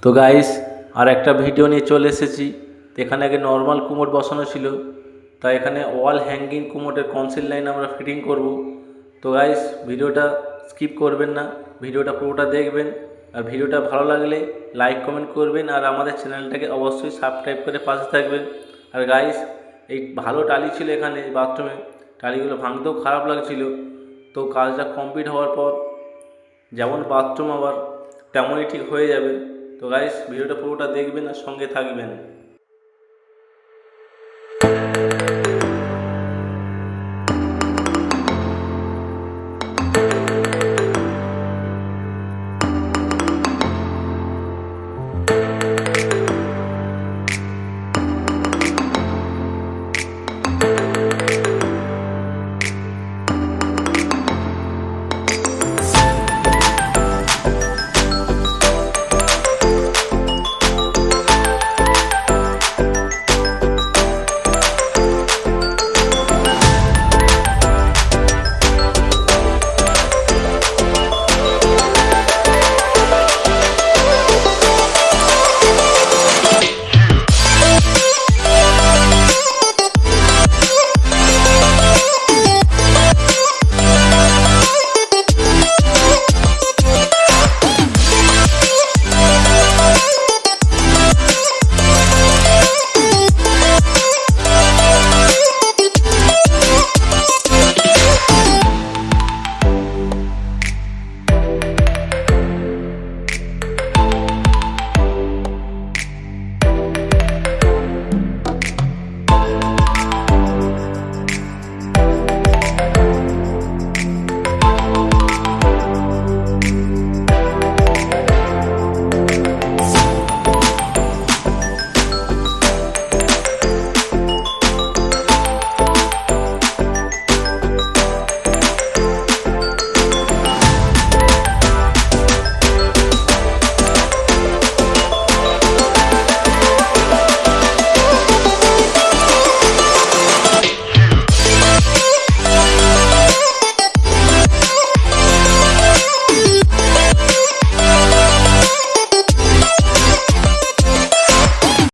তো গাইস, আর একটা ভিডিও নিয়ে চলে এসেছি। তো এখানে আগে নর্মাল কুমোড বসানো ছিল, তাই এখানে ওয়াল হ্যাঙ্গিং কুমোডের কনসিল লাইন আমরা ফিটিং করব। তো গাইস, ভিডিওটা স্কিপ করবেন না, ভিডিওটা পুরোটা দেখবেন। আর ভিডিওটা ভালো লাগলে লাইক কমেন্ট করবেন, আর আমাদের চ্যানেলটাকে অবশ্যই সাবস্ক্রাইব করে পাশে থাকবেন। আর গাইস, এই ভালো টালি ছিল এখানে বাথরুমে, টালিগুলো ভাঙতেও খারাপ লাগছিল। তো কাজটা কমপ্লিট হওয়ার পর যেমন বাথরুম আবার তেমনই ঠিক হয়ে যাবে। তো গাইস, ভিডিওটা পুরোটা দেখবেন আর সঙ্গে থাকবেন।